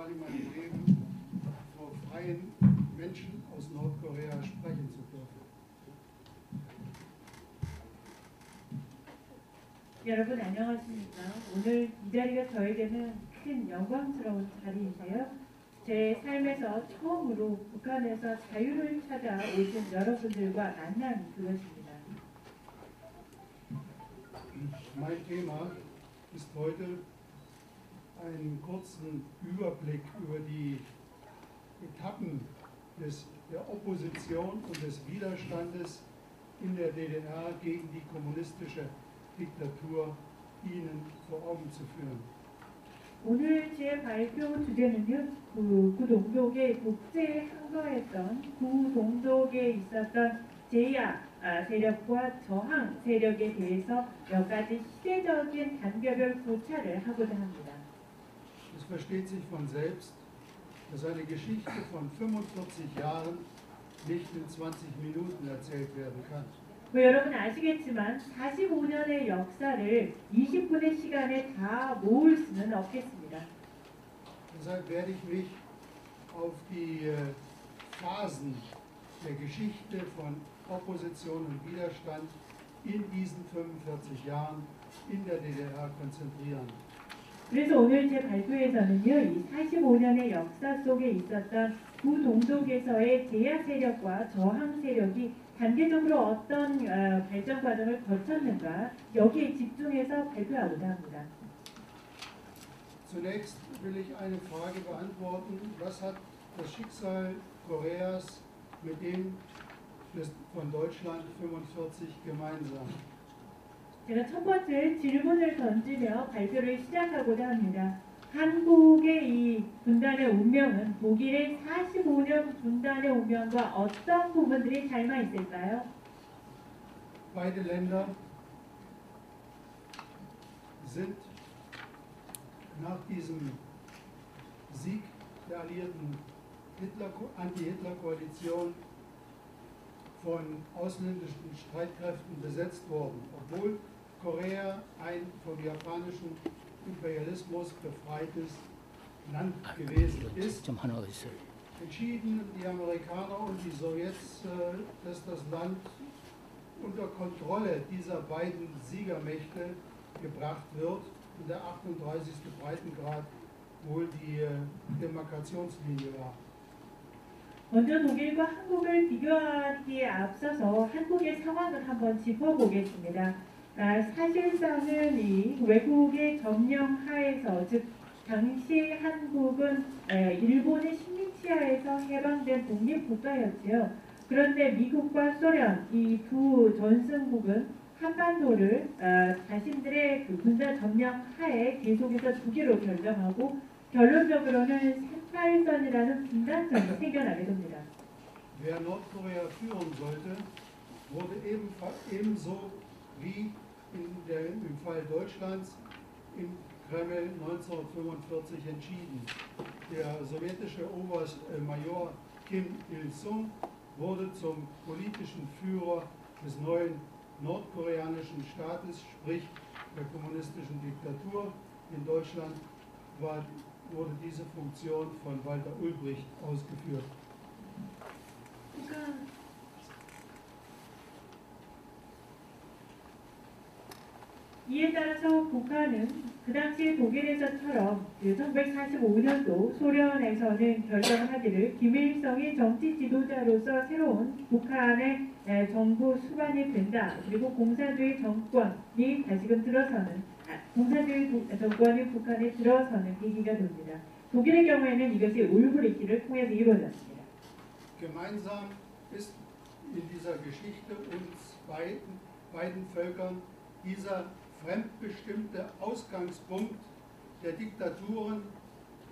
einmal in meinem Leben vor freien Menschen aus Nordkorea sprechen zu dürfen. 여러분 안녕하십니까? 오늘 이 자리가 저에게는 큰 영광스러운 자리인데요. 제 삶에서 처음으로 북한에서 자유를 찾아 오신 여러분들과 만난 그것입니다. Mein Thema ist heute einen kurzen Überblick über die Etappen der Opposition und des Widerstandes in der DDR gegen die kommunistische Diktatur Ihnen vor Augen zu führen. 오늘 제 발표 주제는요, 구동독에 독재에 항거했던 구동독에 있었던 제야 세력과 저항 세력에 대해서 몇 가지 시대적인 단계별 교차를 하고자 합니다. Es versteht sich von selbst, dass eine Geschichte von 45 Jahren nicht in 20 Minuten erzählt werden kann. 여러분 아시겠지만 45년의 역사를 20분의 시간에 다 모을 수는 없겠습니다. Deshalb werde ich mich auf die Phasen der Geschichte von Opposition und Widerstand in diesen 45 Jahren in der DDR konzentrieren. 그래서 오늘 제 발표에서는요, 이 45년의 역사 속에 있었던 구동독에서의 제야 세력과 저항 세력이 단계적으로 어떤 발전 과정을 거쳤는가 여기에 집중해서 발표하고자 합니다. Zunächst will ich eine Frage beantworten: Was hat das Schicksal Koreas mit dem von Deutschland 45 gemeinsam? 제가 첫 번째 질문을 던지며 발표를 시작하고자 합니다. 한국의 이 분단의 운명은 독일의 45년 분단의 운명과 어떤 부분들이 닮아 있을까요? Beide Länder sind nach diesem Sieg der alliierten Anti-Hitler-Koalition von ausländischen Streitkräften besetzt worden, obwohl Korea ein vom japanischen Imperialismus befreites Land gewesen ist. Entschieden die Amerikaner und die Sowjets, dass das Land unter Kontrolle dieser beiden Siegermächte gebracht wird und der 38. Breitengrad wohl die Demarkationslinie war. 먼저 독일과 한국을 비교하기에 앞서서 한국의 상황을 한번 짚어보겠습니다. 사실상은 이 외국의 점령 하에서, 즉 당시 한국은 일본의 식민지 하에서 해방된 독립국가였지요. 그런데 미국과 소련 이 두 전승국은 한반도를 자신들의 그 군사 점령 하에 계속해서 두기로 결정하고 결론적으로는 38선이라는 분단선이 생겨나게 됩니다. Wer Nordkorea führen sollte, wurde ebenso wie im Fall Deutschlands im Kreml 1945 entschieden. Der sowjetische Oberst Major Kim Il-sung wurde zum politischen Führer des neuen nordkoreanischen Staates, sprich der kommunistischen Diktatur. In Deutschland wurde diese Funktion von Walter Ulbricht ausgeführt. 이에 따라서 북한은 그 당시 독일에서처럼 1945년도 소련에서는 결정을 하기를 김일성이 정치 지도자로서 새로운 북한의 정부 수반이 된다. 그리고 공산주의 정권이 다시금 들어서는 공산주의 정권이 북한에 들어서는 계기가 됩니다. 독일의 경우에는 이것이 울브리히트를 통해서 이루어졌습니다. Gemeinsam ist in dieser Geschichte uns beiden Völkern dieser fremdbestimmte Ausgangspunkt der Diktaturen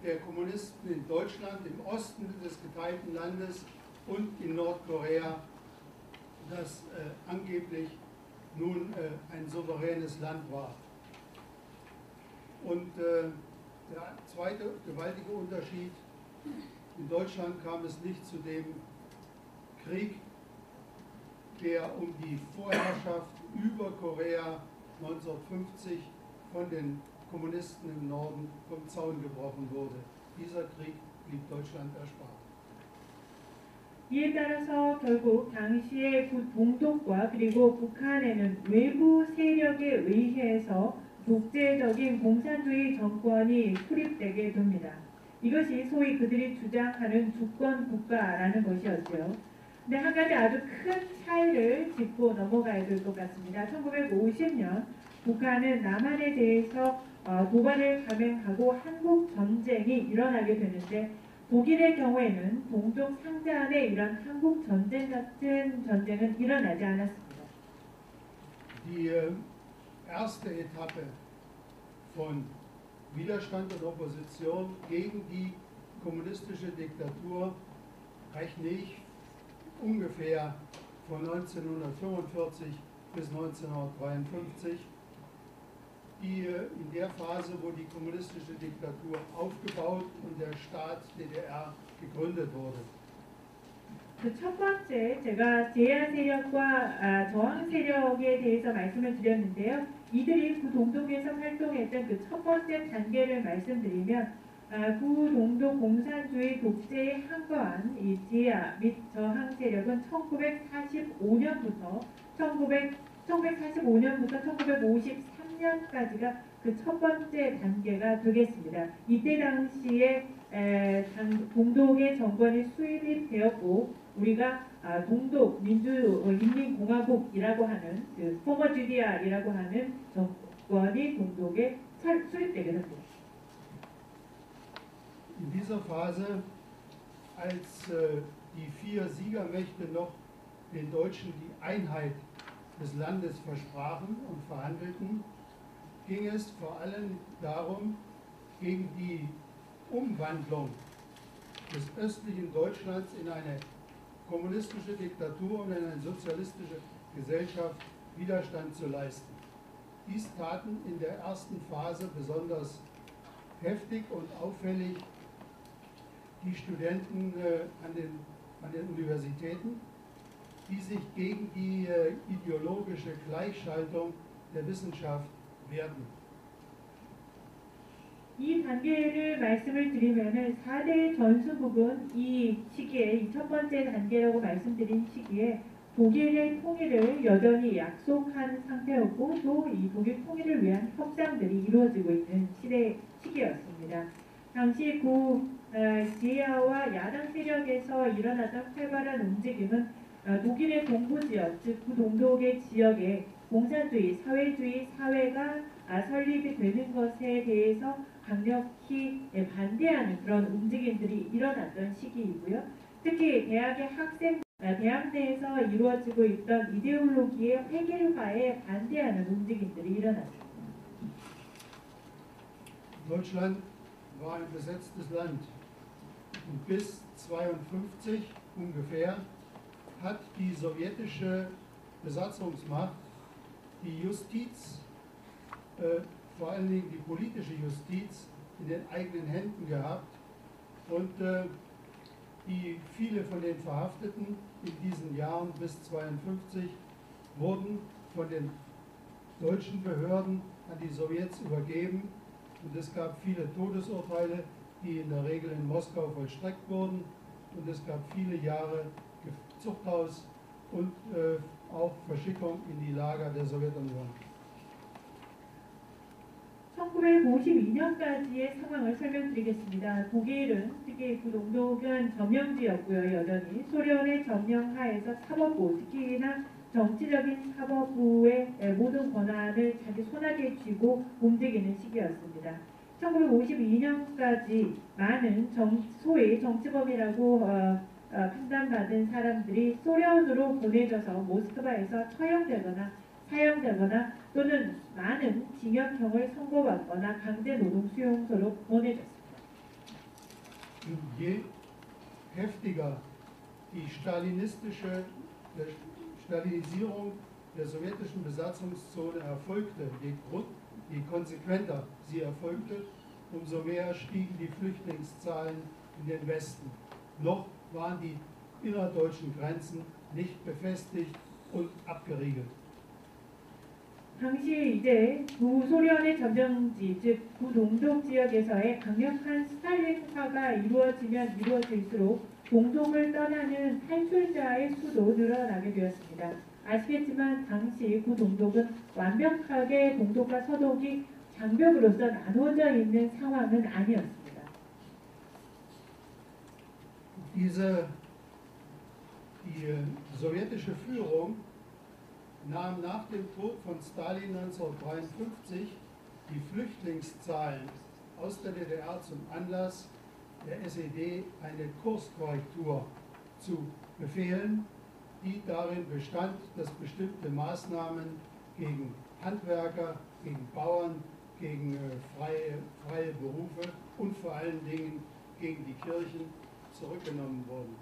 der Kommunisten in Deutschland, im Osten des geteilten Landes und in Nordkorea, das angeblich nun ein souveränes Land war. Und der zweite gewaltige Unterschied: In Deutschland kam es nicht zu dem Krieg, der um die Vorherrschaft über Korea 1950 von den Kommunisten im Norden vom Zaun gebrochen wurde. dieser Krieg blieb Deutschland erspart. 이에 따라서 결국 당시의 동독과 그리고 북한에는 외부 세력에 의해서 독재적인 공산주의 정권이 수립되게 됩니다. 이것이 소위 그들이 주장하는 주권 국가라는 것이었죠. 근데 한 가지 아주 큰 차이를 짚고 넘어가야 될 것 같습니다. 1950년 북한은 남한에 대해서 도발을 감행하고 한국 전쟁이 일어나게 되는데 독일의 경우에는 동족 상잔의 이런 한국 전쟁 같은 전쟁은 일어나지 않았습니다. Die erste Etappe von Widerstand und Opposition gegen die kommunistische Diktatur rechne ich ungefähr von 1945 bis 1953. In der Phase, wo die kommunistische Diktatur aufgebaut und der Staat DDR gegründet wurde. 그 첫 번째 제가 제야 세력과 저항 세력에 대해서 말씀을 드렸는데요. 이들이 구동독에서 활동했던 그 첫 번째 단계를 말씀드리면 구동독 공산주의 독재에 항거한 이 제야 및 저항 세력은 1945년부터 1953년까지가 그 첫 번째 단계가 되겠습니다. 이때 당시에 동독의 정권이 수립되었고 우리가 동독 인민공화국이라고 하는 그 포머주디아이라고 하는 정권이 동독에 수립되게 됩니다. In dieser Phase, als die vier Siegermächte noch den Deutschen die Einheit des Landes versprachen und verhandelten, ging es vor allem darum, gegen die Umwandlung des östlichen Deutschlands in eine kommunistische Diktatur und in eine sozialistische Gesellschaft Widerstand zu leisten. Dies taten in der ersten Phase besonders heftig und auffällig die Studenten an den Universitäten, die sich gegen die ideologische Gleichschaltung der Wissenschaft wehrten. 이 단계를 말씀을 드리면은 4대 전수국은 이 시기에 이 첫 번째 단계라고 말씀드린 시기에 독일의 통일을 여전히 약속한 상태였고 또 이 독일 통일을 위한 협상들이 이루어지고 있는 시기였습니다. 당시 지하와 야당 세력에서 일어났던 활발한 움직임은 독일의 동부 지역, 즉 구동독의 지역에 공산주의, 사회주의 사회가 설립이 되는 것에 대해서 강력히 반대하는 그런 움직임들이 일어났던 시기이고요. 특히 대학 내에서 이루어지고 있던 이데올로기의 획일화에 반대하는 움직임들이 일어났습니다. Deutschland war ein besetztes Land und bis 1952 ungefähr hat die sowjetische Besatzungsmacht die Justiz, vor allen Dingen die politische Justiz, in den eigenen Händen gehabt und viele von den Verhafteten in diesen Jahren bis 1952 wurden von den deutschen Behörden an die Sowjets übergeben und es gab viele Todesurteile, die in der Regel in Moskau vollstreckt wurden und es gab viele Jahre Zuchthaus und auch Verschickung in die Lager der Sowjetunion. 1952년까지의 상황을 설명드리겠습니다. 독일은 특히 구동독은 점령지였고요. 여전히 소련의 점령하에서 사법부, 특히나 정치적인 사법부의 모든 권한을 자기 손아귀에 쥐고 움직이는 시기였습니다. 1952년까지 많은 소위 정치범이라고 판단받은 사람들이 소련으로 보내져서 모스크바에서 처형되거나 사형되거나 또는 많은 징역형을 선고받거나 강제노동 수용소로 보내졌습니다. Je heftiger die Stalinisierung der sowjetischen Besatzungszone erfolgte, je konsequenter sie erfolgte, umso mehr stiegen die Flüchtlingszahlen in den Westen. Noch waren die innerdeutschen Grenzen nicht befestigt und abgeriegelt. 당시 이제 구소련의 점령지, 즉 구동독 지역에서의 강력한 스탈린화가 이루어질수록 동독을 떠나는 탈출자의 수도 늘어나게 되었습니다. 아시겠지만 당시 구동독은 완벽하게 동독과 서독이 장벽으로서 나누어져 있는 상황은 아니었습니다. Die sowjetische Führung nahm nach dem Tod von Stalin 1953 die Flüchtlingszahlen aus der DDR zum Anlass, der SED eine Kurskorrektur zu befehlen, die darin bestand, dass bestimmte Maßnahmen gegen Handwerker, gegen Bauern, gegen freie Berufe und vor allen Dingen gegen die Kirchen zurückgenommen wurden.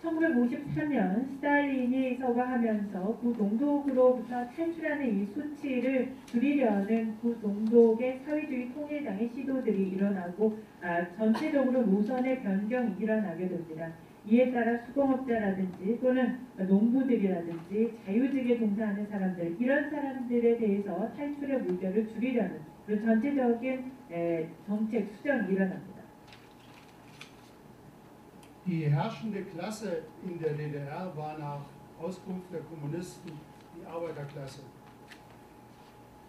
1953년 스탈린이 서거하면서 구동독으로부터 탈출하는 이 수치를 줄이려는 구동독의 사회주의 통일당의 시도들이 일어나고 전체적으로 노선의 변경이 일어나게 됩니다. 이에 따라 수공업자라든지 또는 농부들이라든지 자유직에 종사하는 사람들, 이런 사람들에 대해서 탈출의 물결을 줄이려는 그런 전체적인 정책 수정이 일어납니다. Die herrschende Klasse in der DDR war nach Auskunft der Kommunisten die Arbeiterklasse.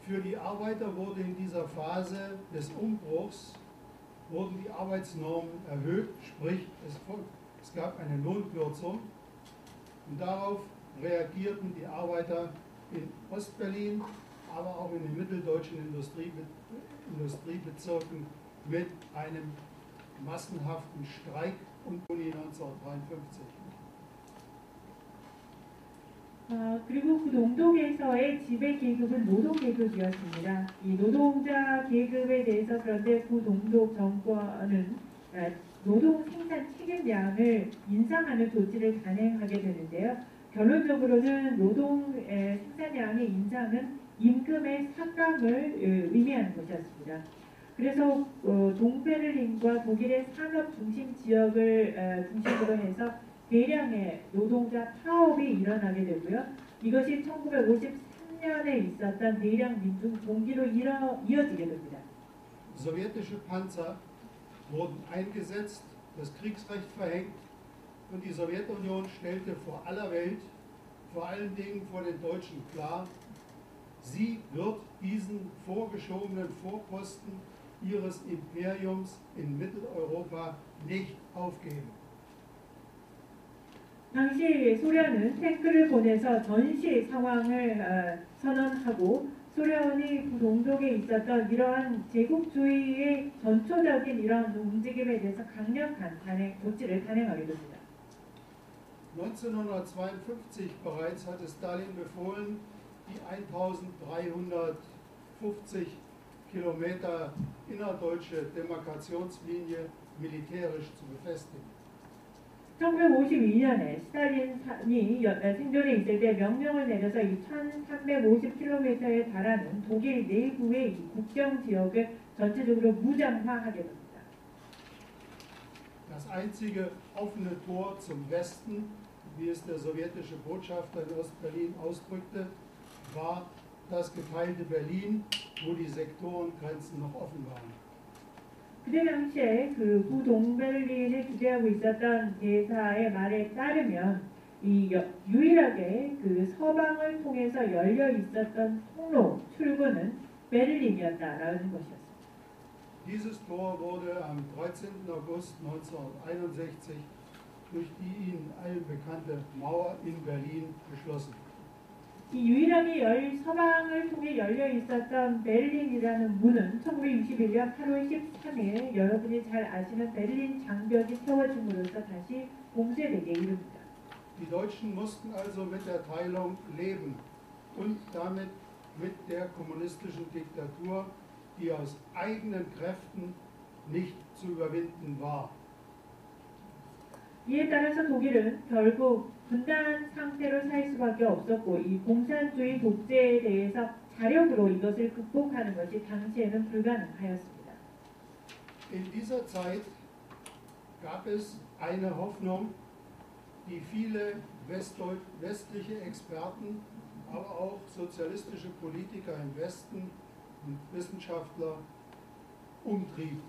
Für die Arbeiter wurde in dieser Phase des Umbruchs wurden die Arbeitsnormen erhöht, sprich es gab eine Lohnkürzung und darauf reagierten die Arbeiter in Ostberlin, aber auch in den mitteldeutschen Industriebezirken mit einem massenhaften Streik und Juni 1953. 그리고 그 동독에서의 지배 계급은 노동 계급이었습니다. 이 노동자 계급에 대해서 그런데 그 동독 정권은 노동 생산 책임량을 인상하는 조치를 단행하게 되는데요. 결론적으로는 노동 생산량의 인상은 임금의 삭감을 의미하는 것이었습니다. 그래서 동베를린과 독일의 산업 중심 지역을 중심으로 해서 대량의 노동자 파업이 일어나게 되고요. 이것이 1953년에 있었던 대량 민중 동기로 이어지게 됩니다. Sowjetische Panzer wurden eingesetzt, das Kriegsrecht verhängt und die Sowjetunion stellte vor aller Welt, vor allen Dingen vor den Deutschen klar, sie wird diesen vorgeschobenen Vorposten ihres Imperiums in Mitteleuropa nicht aufgeben. 당시 소련은 탱크를 보내서 전시 상황을 선언하고 소련이 동독에 있었던 이러한 제국주의의 전초적인 이러한 움직임에 대해서 강력한 조치를 단행하게 됩니다. 1952 bereits hatte Stalin befohlen, die 1350 Kilometer innerdeutsche Demarkationslinie militärisch zu befestigen. 1952년에 스탈린이 생존에 있을 때 명령을 내려서 이 1350km에 달하는 독일 내부의 이 국경 지역을 전체적으로 무장화하게 됩니다. Das einzige offene Tor zum Westen, wie es der sowjetische Botschafter in Ostberlin ausdrückte, war das geteilte Berlin, wo die Sektorengrenzen noch offen waren. 그때 당시에 그 구동베를린을 주재하고 있었던 대사의 말에 따르면 이 유일하게 그 서방을 통해서 열려 있었던 통로 출구는 베를린이었다라는 것이었습니다. Dieses Tor wurde am 13. August 1961 durch die Ihnen allen bekannte Mauer in Berlin geschlossen. 이 유일하게 서방을 통해 열려 있었던 베를린이라는 문은 1961년 8월 13일 여러분이 잘 아시는 베를린 장벽이 세워짐으로써 다시 봉쇄되게 이릅니다. Die Deutschen mussten also mit der Teilung leben und damit mit der kommunistischen Diktatur, die aus eigenen Kräften nicht zu überwinden war. 이에 따라서 독일은 결국 분단 상태로 살 수밖에 없었고 이 공산주의 독재에 대해서 자력으로 이것을 극복하는 것이 당시에는 불가능하였습니다. In dieser Zeit gab es eine Hoffnung, die viele westliche Experten aber auch sozialistische Politiker im Westen und Wissenschaftler umtrieb.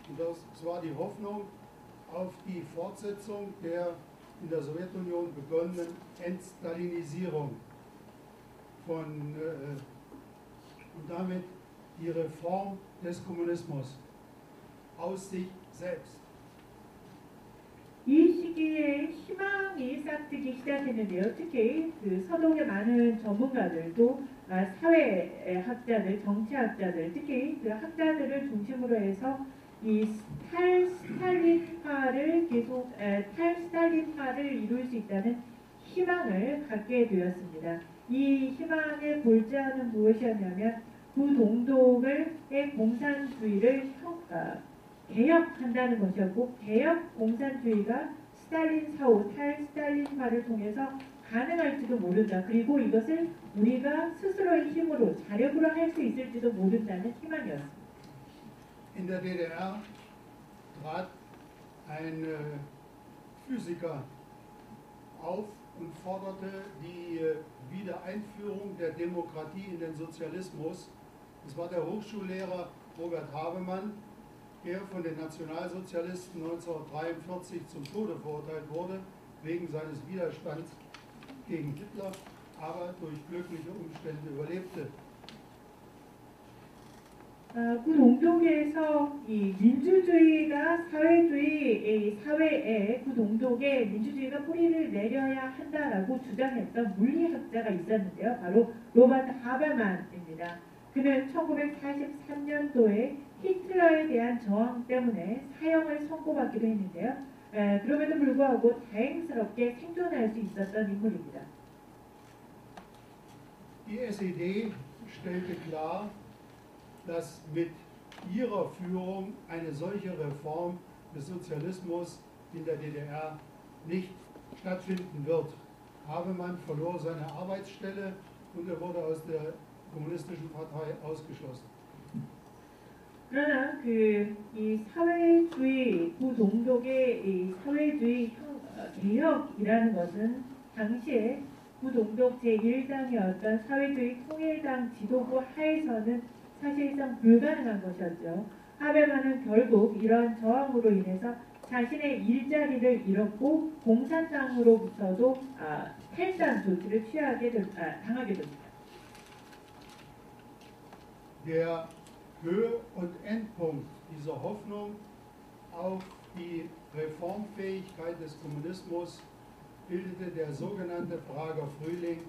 Und das war die Hoffnung auf die Fortsetzung der in der Sowjetunion begonnenen Entstalinisierung und damit die Reform des Kommunismus aus sich selbst. 이 시기에 희망이 싹트기 시작했는데요. 특히 그 서독의 많은 전문가들도 사회학자들, 정치학자들, 특히 그 학자들을 중심으로 해서 이 탈스탈린화를 이룰 수 있다는 희망을 갖게 되었습니다. 이 희망의 골자는 무엇이었냐면 구동독의 공산주의를 개혁한다는 것이었고, 개혁 공산주의가 스탈린 사후, 탈스탈린화를 통해서 가능할지도 모른다. 그리고 이것을 우리가 스스로의 힘으로, 자력으로 할 수 있을지도 모른다는 희망이었습니다. In der DDR trat ein Physiker auf und forderte die Wiedereinführung der Demokratie in den Sozialismus. Das war der Hochschullehrer Robert Havemann, der von den Nationalsozialisten 1943 zum Tode verurteilt wurde, wegen seines Widerstands gegen Hitler, aber durch glückliche Umstände überlebte. 그 동독에서 이 민주주의가 사회에 그 동독에 민주주의가 뿌리를 내려야 한다라고 주장했던 물리학자가 있었는데요. 바로 로버트 하베만입니다. 그는 1943년도에 히틀러에 대한 저항 때문에 사형을 선고받기도 했는데요. 그럼에도 불구하고 다행스럽게 생존할 수 있었던 인물입니다. Die SED stellte klar, dass mit ihrer Führung eine solche Reform des Sozialismus in der DDR nicht stattfinden wird. Havemann verlor seine Arbeitsstelle und er wurde aus der kommunistischen Partei ausgeschlossen. 그러나 이 사회주의, 구동독의 이 사회주의 개혁이라는 것은 당시에 구동독 제1당이었던 사회주의 통일당 지도부 하에서는 사실상 불가능한 것이었죠. 하베만은 결국 이런 저항으로 인해서 자신의 일자리를 잃었고 공산당으로부터도 탈당 조치를 당하게 됩니다. Der Höhe- und Endpunkt dieser Hoffnung auf die Reformfähigkeit des Kommunismus bildete der sogenannte Prager Frühling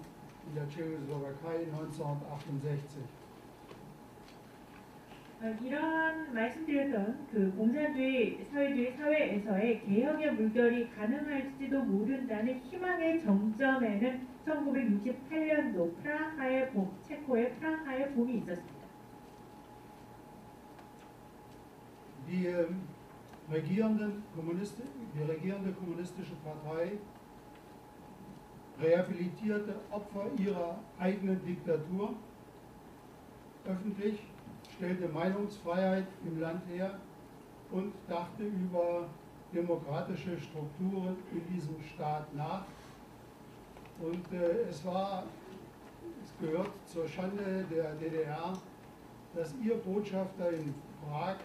in der Tschechoslowakei 1968. 이런 말씀드렸던 그 공산주의, 사회주의 사회에서의 개혁의 물결이 가능할지도 모른다는 희망의 정점에는 1968년도 프라하의 봄, 체코의 프라하의 봄이 있었습니다. Die regierende kommunistische Partei rehabilitierte Opfer ihrer eigenen Diktatur öffentlich, stellte Meinungsfreiheit im Land her und dachte über demokratische Strukturen in diesem Staat nach. Und es gehört zur Schande der DDR, dass ihr Botschafter in Prag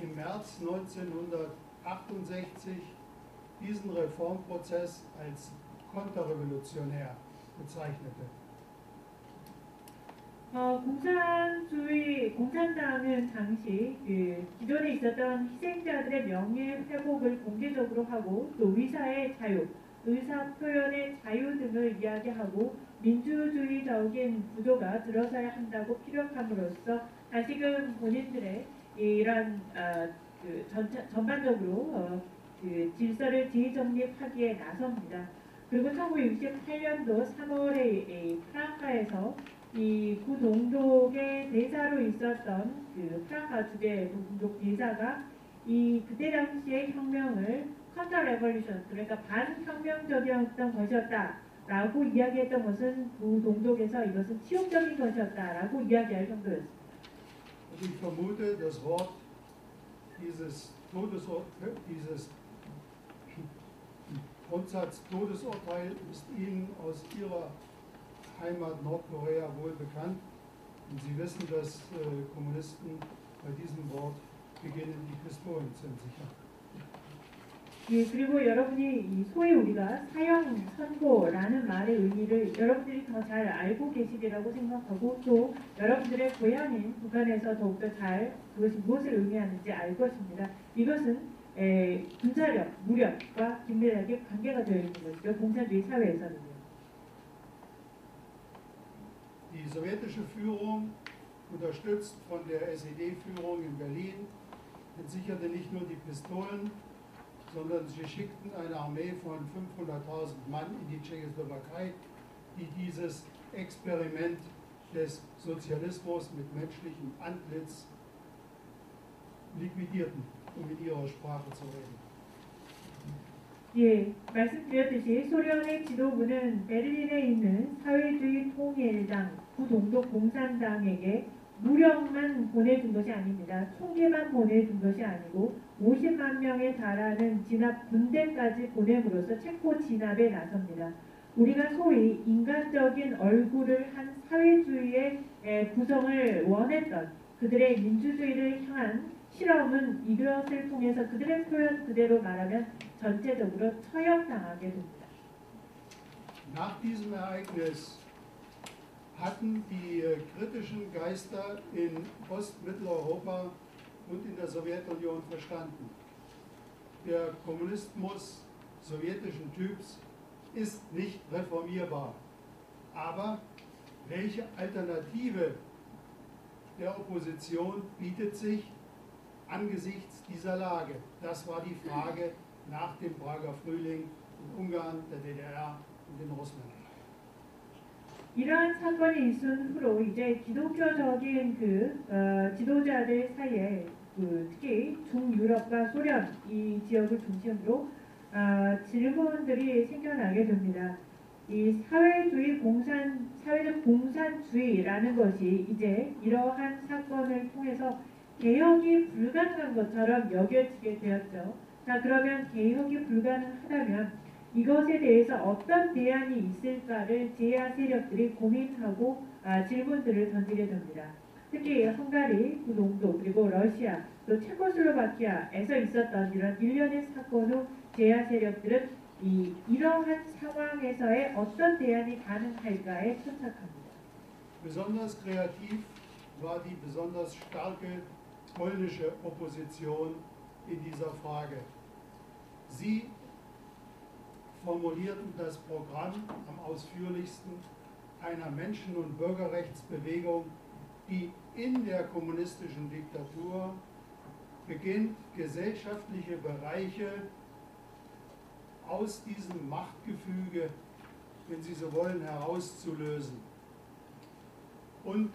im März 1968 diesen Reformprozess als konterrevolutionär bezeichnete. 공산당은 당시 기존에 있었던 희생자들의 명예 회복을 공개적으로 하고 또 의사의 자유, 의사 표현의 자유 등을 이야기하고 민주주의적인 구조가 들어서야 한다고 피력함으로써 다시금 본인들의 이런 전반적으로 질서를 재정립하기에 나섭니다. 그리고 1968년도 3월에 프라하에서 이 구동독의 대사로 있었던 그 프라하 주재 구동독 대사가 그때 당시의 혁명을 컨터 레볼루션, 그러니까 반혁명적이었던 것이었다라고 이야기했던 것은 구동독에서 이것은 치욕적인 것이었다라고 이야기할 정도였습니다. Ich vermute, das Wort dieses Grundsatz Todesurteil ist Ihnen aus Ihrer Heimat Nordkorea wohl bekannt. Und Sie wissen, dass Kommunisten bei diesem Wort beginnen, die Pistolen zu entsichern. 예, 그리고 여러분이 이 소위 우리가 사형 선고라는 말의 의미를 여러분들이 더 잘 알고 계시리라고 생각하고 또 여러분들의 고향인 북한에서 더욱더 잘 그것이 무엇을 의미하는지 알 것입니다. 이것은 군사력, 무력과 긴밀하게 관계가 되어 있는 것이죠. 공산주의 사회에서는요. Die sowjetische Führung, unterstützt von der SED-Führung in Berlin, entsicherte nicht nur die Pistolen, sondern sie schickten eine Armee von 500.000 Mann in die Tschechoslowakei, die dieses Experiment des Sozialismus mit menschlichem Antlitz liquidierten, um in ihrer Sprache zu reden. 예, 말씀드렸듯이 소련의 지도부는 베를린에 있는 사회주의 통일당 구동독 공산당에게 무력만 보내준 것이 아닙니다. 총기만 보내준 것이 아니고 50만 명에 달하는 진압 군대까지 보냄으로써 체포 진압에 나섭니다. 우리가 소위 인간적인 얼굴을 한 사회주의의 구성을 원했던 그들의 민주주의를 향한 실험은 이것을 통해서 그들의 표현 그대로 말하면 전체적으로 처형당하게 됩니다. Nach diesem Ereignis hatten die kritischen Geister in Ostmitteleuropa und in der Sowjetunion verstanden. Der Kommunismus sowjetischen Typs ist nicht reformierbar. Aber welche Alternative der Opposition bietet sich angesichts dieser Lage? Das war die Frage nach dem Prager Frühling in Ungarn, der DDR und in Russland. 이러한 사건이 있은 후로 이제 기독교적인 지도자들 사이에 특히 중유럽과 소련 이 지역을 중심으로 질문들이 생겨나게 됩니다. 이 사회적 공산주의라는 것이 이제 이러한 사건을 통해서 개혁이 불가능한 것처럼 여겨지게 되었죠. 자, 그러면 개혁이 불가능하다면 이것에 대해서 어떤 대안이 있을까를 제야 세력들이 고민하고 질문들을 던지게 됩니다. 특히 헝가리, 구동독, 그리고 러시아, 또 체코슬로바키아에서 있었던 이런 일련의 사건 후 제야 세력들은 이러한 상황에서의 어떤 대안이 가능할까에 천착합니다. Besonders kreativ war die besonders starke polnische Opposition in dieser Frage. Sie formulierten das Programm am ausführlichsten einer Menschen- und Bürgerrechtsbewegung, die in der kommunistischen Diktatur beginnt, gesellschaftliche Bereiche aus diesem Machtgefüge, wenn Sie so wollen, herauszulösen. Und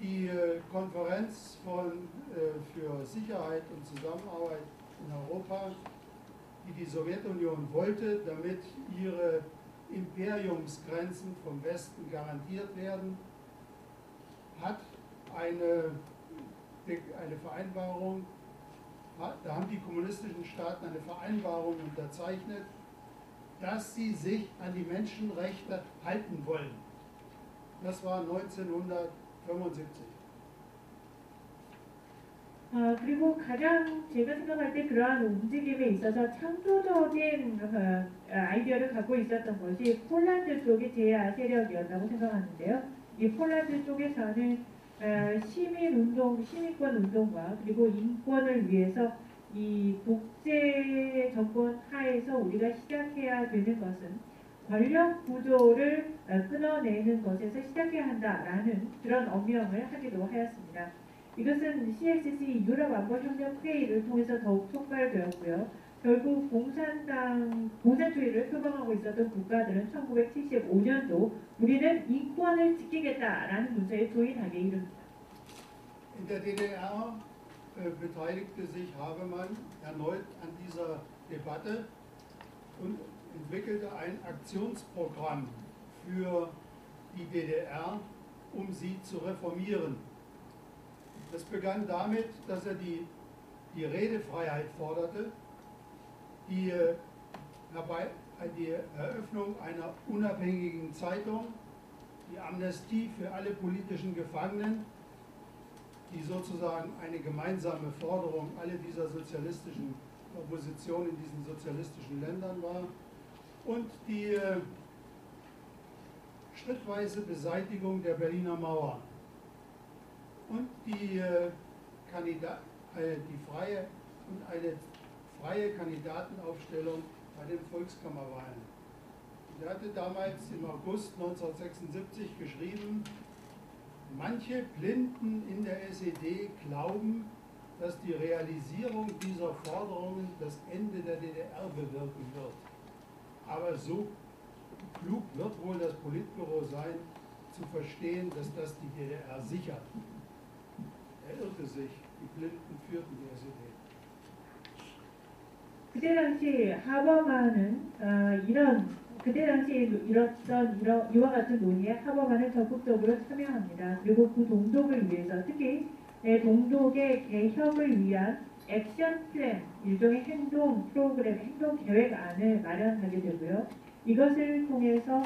die Konferenz für Sicherheit und Zusammenarbeit in Europa, die Sowjetunion wollte, damit ihre Imperiumsgrenzen vom Westen garantiert werden, hat eine Vereinbarung, da haben die kommunistischen Staaten eine Vereinbarung unterzeichnet, dass sie sich an die Menschenrechte halten wollen. Das war 1975. 그리고 가장 제가 생각할 때 그러한 움직임에 있어서 창조적인 아이디어를 갖고 있었던 것이 폴란드 쪽의 제야 세력이었다고 생각하는데요. 이 폴란드 쪽에서는 시민권 운동과 그리고 인권을 위해서 이 독재 정권 하에서 우리가 시작해야 되는 것은 권력 구조를 끊어내는 것에서 시작해야 한다라는 그런 엄명을 하기도 하였습니다. 이것은 CSC 유럽안보협력회의를 통해서 더욱 촉발되었고요. 결국 공산주의를 표방하고 있었던 국가들은 1975년도 우리는 인권을 지키겠다라는 문서에 조인하게 이릅니다. In der DDR beteiligte sich Havemann erneut an dieser Debatte und entwickelte ein Aktionsprogramm für die DDR, um sie zu reformieren. Das begann damit, dass er die Redefreiheit forderte, die Eröffnung einer unabhängigen Zeitung, die Amnestie für alle politischen Gefangenen, die sozusagen eine gemeinsame Forderung aller dieser sozialistischen Opposition in diesen sozialistischen Ländern war, und die schrittweise Beseitigung der Berliner Mauer und die freie und eine freie Kandidatenaufstellung bei den Volkskammerwahlen. Er hatte damals im August 1976 geschrieben, manche Blinden in der SED glauben, dass die Realisierung dieser Forderungen das Ende der DDR bewirken wird. Aber so klug wird wohl das Politbüro sein, zu verstehen, dass das die DDR sichert. Er irrte sich, die Blinden führten die SED. 그때 당시 하버만은 그때 당시에 이뤘던 이와 같은 논의에 하버만은 적극적으로 참여합니다. 그리고 그 동독을 위해서 특히 동독의 개혁을 위한 액션 플랜, 일종의 행동 프로그램, 행동 계획안을 마련하게 되고요. 이것을 통해서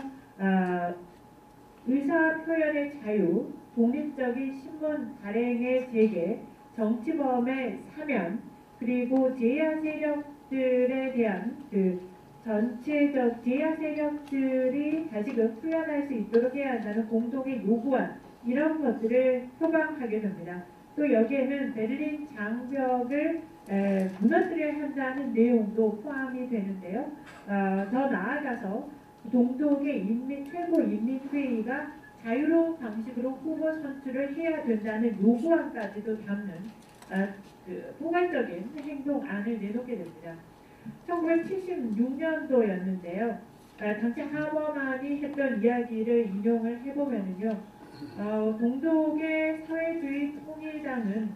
의사 표현의 자유, 독립적인 신문 발행의 재개, 정치범의 사면, 그리고 제야 세력들에 대한 전체적 제야 세력들이 다시금 풀려날 수 있도록 해야 한다는 공동의 요구안, 이런 것들을 표방하게 됩니다. 또 여기에는 베를린 장벽을 무너뜨려야 한다는 내용도 포함이 되는데요. 더 나아가서 동독의 최고인민회의가 자유로운 방식으로 후보 선출을 해야 된다는 요구안까지도 담는 포괄적인 행동안을 내놓게 됩니다. 1976년도였는데요. 당시 하버만이 했던 이야기를 인용을 해보면요. 동독의 사회주의 통일당은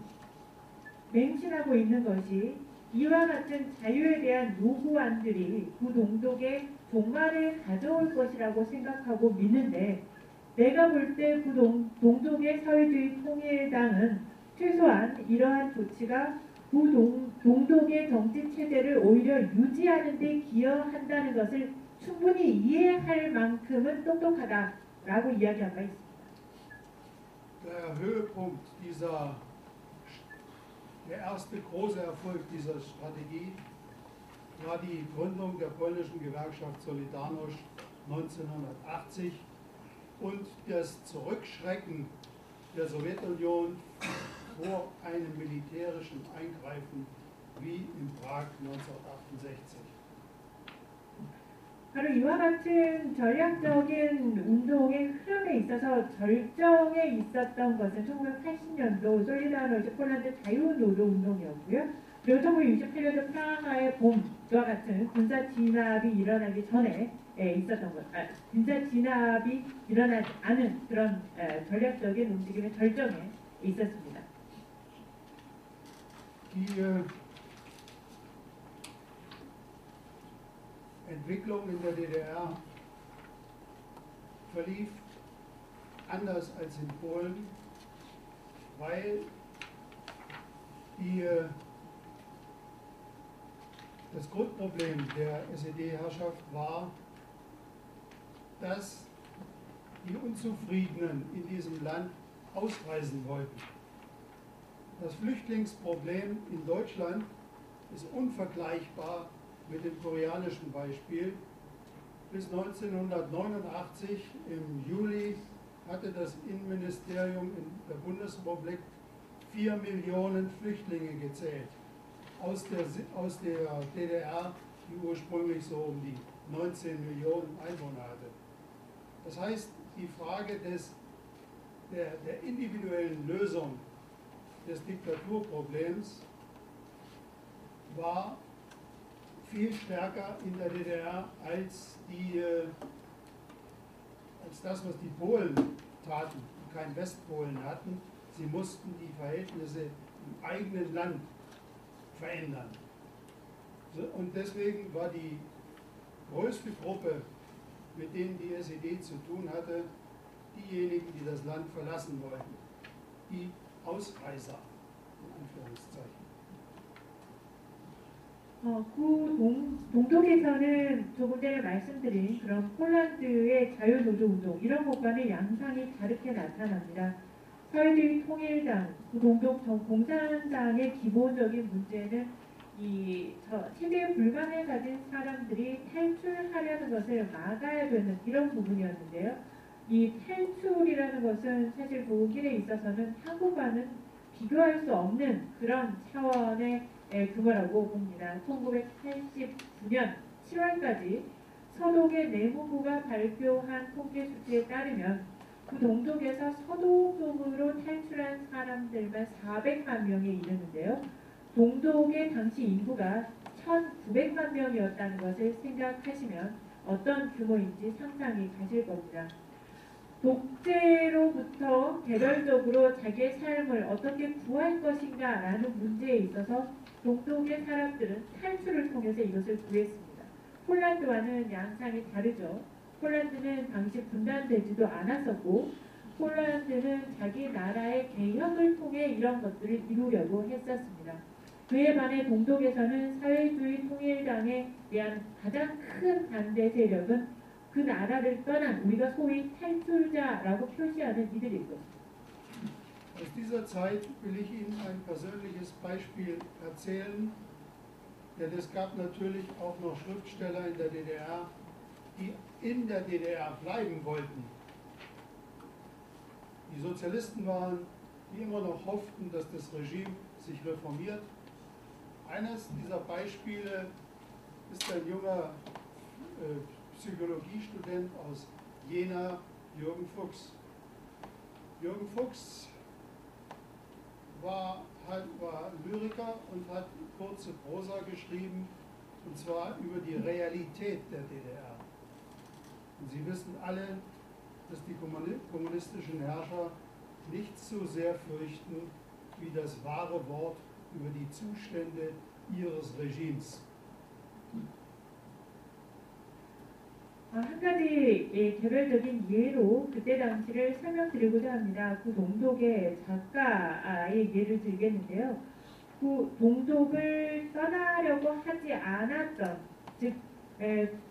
맹신하고 있는 것이 이와 같은 자유에 대한 요구안들이 그 동독의 종말을 가져올 것이라고 생각하고 믿는데, 내가 볼 때 그 동독의 사회주의 통일당은 최소한 이러한 조치가 그 동독의 정치 체제를 오히려 유지하는 데 기여한다는 것을 충분히 이해할 만큼은 똑똑하다라고 이야기한 바 있습니다. Der Höhepunkt der erste große Erfolg dieser Strategie war die Gründung der polnischen Gewerkschaft Solidarność 1980 und das Zurückschrecken der Sowjetunion vor einem militärischen Eingreifen wie in Prag 1968. 바로 이와 같은 전략적인 운동의 흐름에 있어서 절정에 있었던 것은 1980년도 솔리다르노이즈 폴란드 자유노조 운동이었고요. 그리고 1968년도 프라하의 봄과 같은 군사 진압이 일어나기 전에 있었던 것, 군사 진압이 일어나지 않은 그런 전략적인 움직임의 절정에 있었습니다. Entwicklung in der DDR verlief anders als in Polen, weil das Grundproblem der SED-Herrschaft war, dass die Unzufriedenen in diesem Land ausreisen wollten. Das Flüchtlingsproblem in Deutschland ist unvergleichbar mit dem koreanischen Beispiel. Bis 1989 im Juli hatte das Innenministerium in der Bundesrepublik 4 Millionen Flüchtlinge gezählt. Aus der DDR, die ursprünglich so um die 19 Millionen Einwohner hatte. Das heißt, die Frage der individuellen Lösung des Diktaturproblems war viel stärker in der DDR als das, was die Polen taten, die kein Westpolen hatten. Sie mussten die Verhältnisse im eigenen Land verändern. Und deswegen war die größte Gruppe, mit denen die SED zu tun hatte, diejenigen, die das Land verlassen wollten. Die Ausreißer, in Anführungszeichen. 동독에서는 조금 전에 말씀드린 그런 폴란드의 자유노조운동 이런 것과는 양상이 다르게 나타납니다. 사회주의 통일당, 동독 공산당의 기본적인 문제는 체제 불만을 가진 사람들이 탈출하려는 것을 막아야 되는 이런 부분이었는데요. 이 탈출이라는 것은 사실 독일에 있어서는 한국과는 비교할 수 없는 그런 차원의 그거라고 봅니다. 1989년 7월까지 서독의 내무부가 발표한 통계 수치에 따르면 그 동독에서 서독으로 탈출한 사람들만 400만 명에 이르는데요. 동독의 당시 인구가 1,900만 명이었다는 것을 생각하시면 어떤 규모인지 상상이 가실 겁니다. 독재로부터 개별적으로 자기의 삶을 어떻게 구할 것인가 라는 문제에 있어서 동독의 사람들은 탈출을 통해서 이것을 구했습니다. 폴란드와는 양상이 다르죠. 폴란드는 당시 분단되지도 않았었고 폴란드는 자기 나라의 개혁을 통해 이런 것들을 이루려고 했었습니다. 그에 반해 동독에서는 사회주의 통일당에 대한 가장 큰 반대 세력은 그 나라를 떠난 우리가 소위 탈출자라고 표시하는 이들일 것입니다. Aus dieser Zeit will ich Ihnen ein persönliches Beispiel erzählen, denn es gab natürlich auch noch Schriftsteller in der DDR, die in der DDR bleiben wollten. Die Sozialisten waren, die immer noch hofften, dass das Regime sich reformiert. Eines dieser Beispiele ist ein junger Psychologiestudent aus Jena, Jürgen Fuchs. Jürgen Fuchs war Lyriker und hat kurze Prosa geschrieben, und zwar über die Realität der DDR. Und Sie wissen alle, dass die kommunistischen Herrscher nichts so sehr fürchten wie das wahre Wort über die Zustände ihres Regimes. 한 가지 개별적인 예로 그때 당시를 설명드리고자 합니다. 그 동독의 작가의 예를 들겠는데요. 그 동독을 떠나려고 하지 않았던, 즉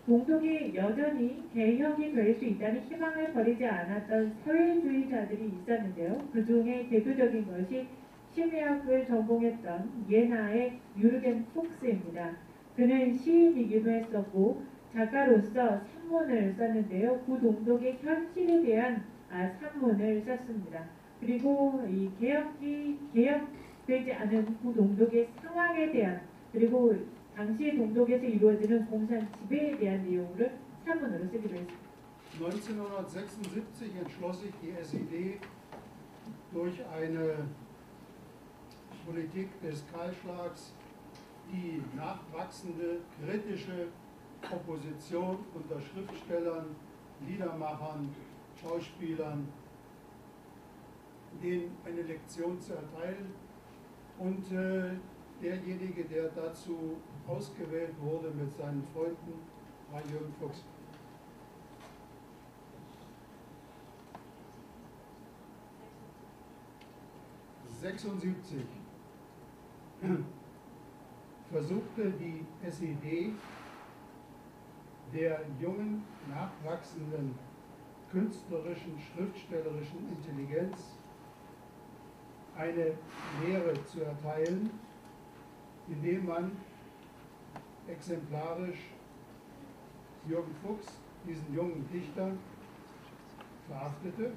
동독이 여전히 개혁이 될 수 있다는 희망을 버리지 않았던 사회주의자들이 있었는데요. 그 중에 대표적인 것이 심리학을 전공했던 예나의 유르겐 폭스입니다. 그는 시인이기도 했었고 작가로서 산문을 썼는데요. 그 동독의 현실에 대한 산문을 썼습니다. 그리고 이 개혁되지 않은 그 동독의 상황에 대한, 그리고 당시 동독에서 이루어지는 공산 지배에 대한 내용을 산문으로 쓰기도 했습니다. 1976 entschloss sich die SED durch eine Politik des Kahlschlags die nachwachsende kritische Opposition unter Schriftstellern, Liedermachern, Schauspielern, denen eine Lektion zu erteilen. Und derjenige, der dazu ausgewählt wurde mit seinen Freunden, war Jürgen Fuchs. Versuchte die SED der jungen, nachwachsenden künstlerischen, schriftstellerischen Intelligenz eine Lehre zu erteilen, indem man exemplarisch Jürgen Fuchs, diesen jungen Dichter, verhaftete.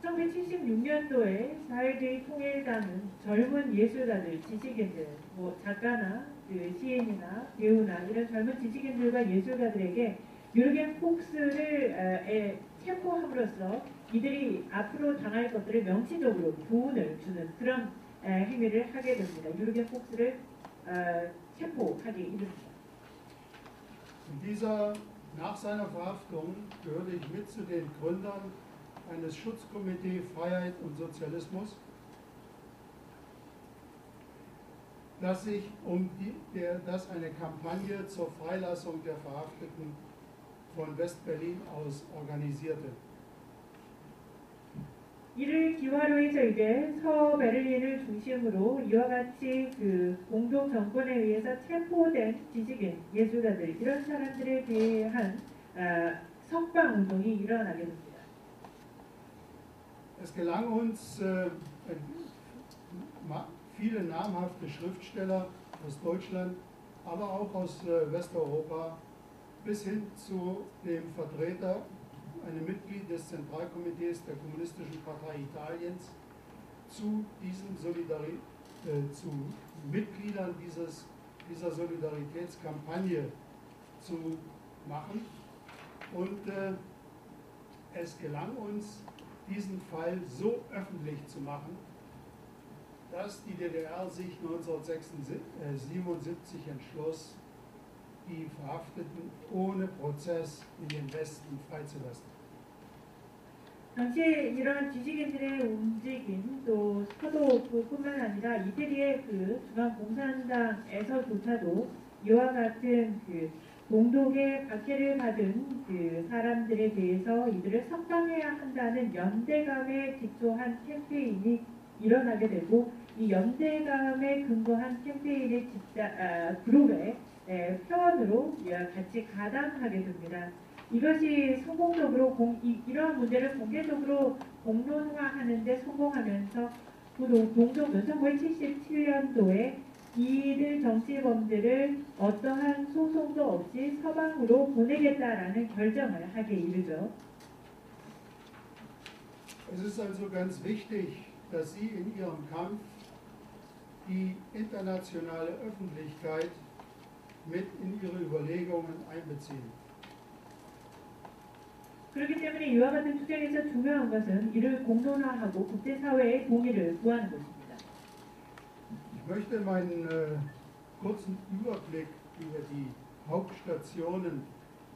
1976년도에 사회주의 통일당은 젊은 예술가들, 지식인들, 작가나 시인이나 배우나 이런 젊은 지식인들과 예술가들에게 유르겐 폭스를 체포함으로써 이들이 앞으로 당할 것들을 명시적으로 교훈을 주는 그런 행위를 하게 됩니다. 유르겐 폭스를 체포하게 이릅니다. Nach seiner Verhaftung gehörte ich mit zu den Gründern eines Schutzkomitee Freiheit und Sozialismus, das sich das eine Kampagne zur Freilassung der Verhafteten von West-Berlin aus organisierte. 이를 기화로 해서 이제 서베를린을 중심으로 이와 같이 그 공동 정권에 의해서 체포된 지식인, 예술가들 이런 사람들에 대한 석방 운동이 일어나게 됩니다. Es gelang uns, viele namhafte Schriftsteller aus Deutschland, aber auch aus Westeuropa, bis hin zu dem Vertreter, einem Mitglied des Zentralkomitees der Kommunistischen Partei Italiens, zu Mitgliedern dieser Solidaritätskampagne zu machen. Und es gelang uns, diesen Fall so öffentlich zu machen, dass die DDR sich 1977 entschloss, die Verhafteten ohne Prozess in den Westen freizulassen. 당시에 이런 지식인들의 움직임 또 서도뿐만 아니라 이태리의 그 중앙공산당에서조차도 이와 같은 그 동독의 박해를 받은 그 사람들에 대해서 이들을 석방해야 한다는 연대감에 기초한 캠페인이 일어나게 되고 이 연대감에 근거한 캠페인의 그룹의 회원으로 같이 가담하게 됩니다. 이것이 성공적으로 이러한 문제를 공개적으로 공론화하는 데 성공하면서 동독은 1977년도에 이들 정치범들을 어떠한 소송도 없이 서방으로 보내겠다라는 결정을 하게 이르죠. Es ist also ganz wichtig, dass Sie in Ihrem Kampf die internationale Öffentlichkeit mit in Ihre Überlegungen einbeziehen. 그렇기 때문에 이와 같은 투쟁에서 중요한 것은 이를 공론화하고 국제사회의 동의를 구하는 것입니다. Ich möchte meinen kurzen Überblick über die Hauptstationen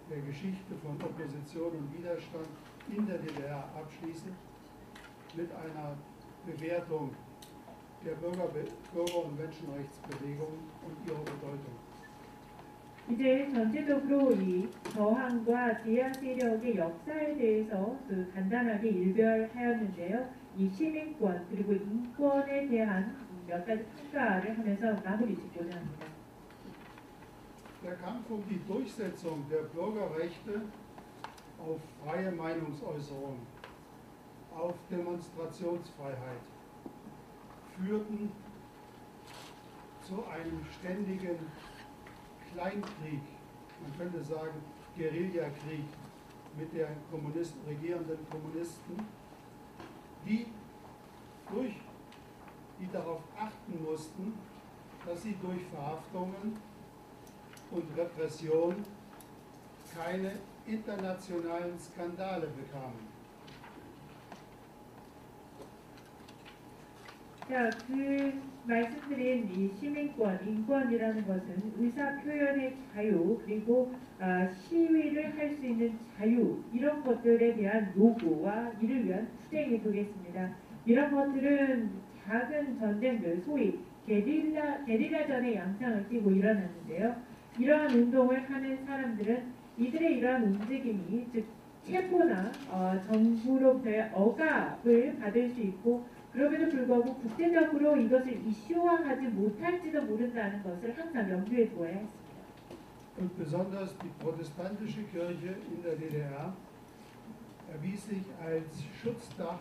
der Geschichte von Opposition und Widerstand in der DDR abschließen mit einer Bewertung der Bürger- und Menschenrechtsbewegung und ihrer Bedeutung. 이제 전체적으로 이 저항과 제야 세력의 역사에 대해서 간단하게 일별하였는데요. 이 시민권 그리고 인권에 대한 몇 가지 평가를 하면서 마무리 짓고자 합니다. Der Kampf um die Durchsetzung der Bürgerrechte auf freie Meinungsäußerung, auf Demonstrationsfreiheit führten zu einem ständigen Kleinkrieg, man könnte sagen Guerillakrieg mit der regierenden Kommunisten, die darauf achten mussten, dass sie durch Verhaftungen und Repression keine internationalen Skandale bekamen. 자, 그 말씀드린 이 시민권, 인권이라는 것은 의사 표현의 자유 그리고 시위를 할 수 있는 자유 이런 것들에 대한 요구와 이를 위한 투쟁이 되겠습니다. 이런 것들은 작은 전쟁들, 소위 게릴라전의 양상을 띠고 일어났는데요. 이러한 운동을 하는 사람들은 이들의 이러한 움직임이 즉 체포나 정부로부터의 억압을 받을 수 있고 그럼에도 불구하고 국제적으로 이것을 이슈화하지 못할지도 모른다는 것을 항상 염두에 두어야 했습니다. Und besonders die protestantische Kirche in der DDR erwies sich als Schutzdach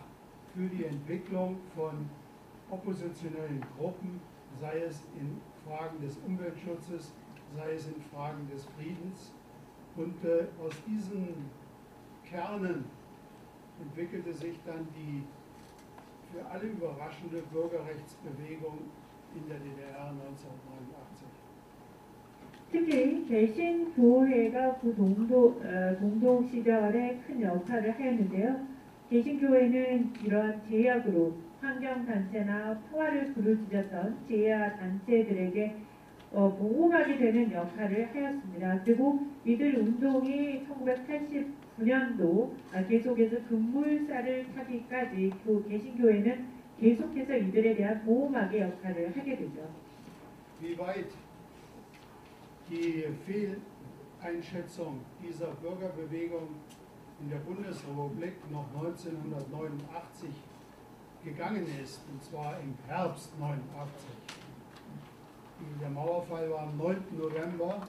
für die Entwicklung von oppositionellen Gruppen, sei es in Fragen des Umweltschutzes, sei es in Fragen des Friedens. Und aus diesen Kernen entwickelte sich dann die für alle überraschende Bürgerrechtsbewegung in der DDR 1989. 특히 개신교회가 그 동독 시절에 큰 역할을 하였는데요. 개신교회는 이러한 제약으로 환경단체나 평화를 부르짖었던 제야 단체들에게 보호막이 되는 역할을 하였습니다. 그리고 이들 운동이 1989년도 계속해서 급물살을 타기까지 그 개신교회는 계속해서 이들에 대한 보호막의 역할을 하게 되죠. Wie weit die Fehleinschätzung dieser Bürgerbewegung in der Bundesrepublik noch 1989 gegangen ist, und zwar im Herbst 89. Der Mauerfall war am 9. November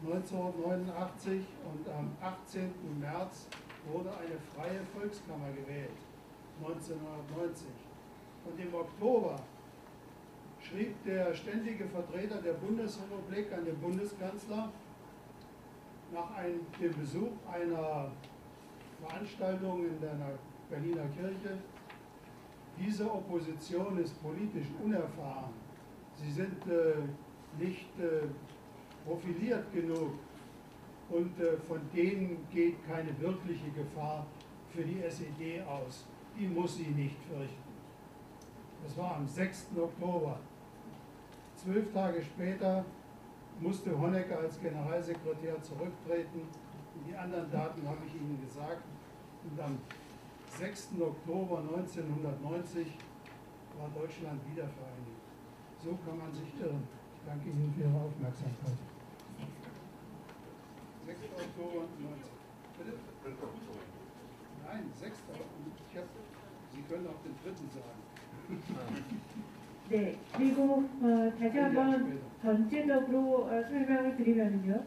1989 und am 18. März wurde eine freie Volkskammer gewählt, 1990. Und im Oktober schrieb der ständige Vertreter der Bundesrepublik an den Bundeskanzler nach dem Besuch einer Veranstaltung in der Berliner Kirche: Diese Opposition ist politisch unerfahren. Sie sind nicht profiliert genug und von denen geht keine wirkliche Gefahr für die SED aus. Die muss sie nicht fürchten. Das war am 6. Oktober. 12 Tage später musste Honecker als Generalsekretär zurücktreten. Die anderen Daten habe ich Ihnen gesagt. Und am 6. Oktober 1990 war Deutschland wiedervereinigt. So kann man sich irren. Ich danke Ihnen für Ihre Aufmerksamkeit. 6. Oktober 19. Bitte? Nein, 6. Sie können auch den 3. sagen. 네, 그리고 다시 한번 전체적으로 설명을 드리면요.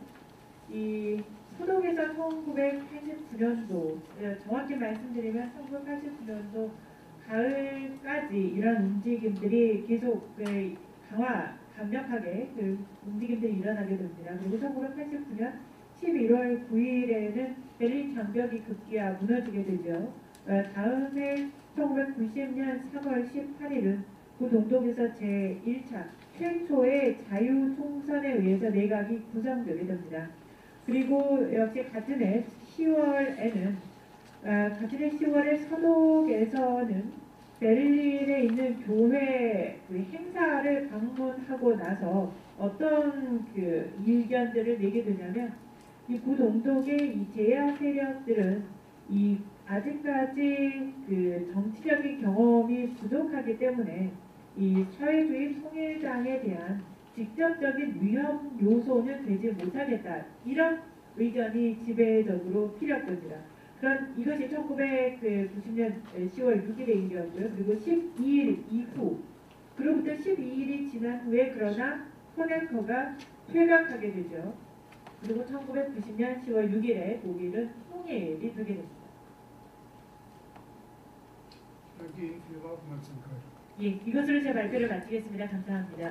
이 소독에서 1989년도, 정확히 말씀드리면 1989년도 가을까지 이런 움직임들이 계속 강력하게 그 움직임들이 일어나게 됩니다. 그리고 1989년 11월 9일에는 베를린 장벽이 급기야 무너지게 되죠. 다음에 1990년 3월 18일은 그 동독에서 제1차 최초의 자유총선에 의해서 내각이 구성되게 됩니다. 그리고 역시 같은 해 10월에는 같은 해 10월에 서독에서는 베를린에 있는 교회 그 행사를 방문하고 나서 어떤 그 의견들을 내게 되냐면, 이 구동독의 이 제야 세력들은 이 아직까지 그 정치적인 경험이 부족하기 때문에 이 사회주의 통일당에 대한 직접적인 위험 요소는 되지 못하겠다. 이런 의견이 지배적으로 피력됩니다. 그런 이것이 1990년 10월 6일의 일이었고요. 그리고 12일 이후, 그로부터 12일이 지난 후에 그러나 호네커가 퇴각하게 되죠. 그리고 1990년 10월 6일에 독일은 통일이 되게 됩니다. Danke Ihnen für Ihre Aufmerksamkeit. 예, 이것으로 제 발표를 마치겠습니다. 감사합니다.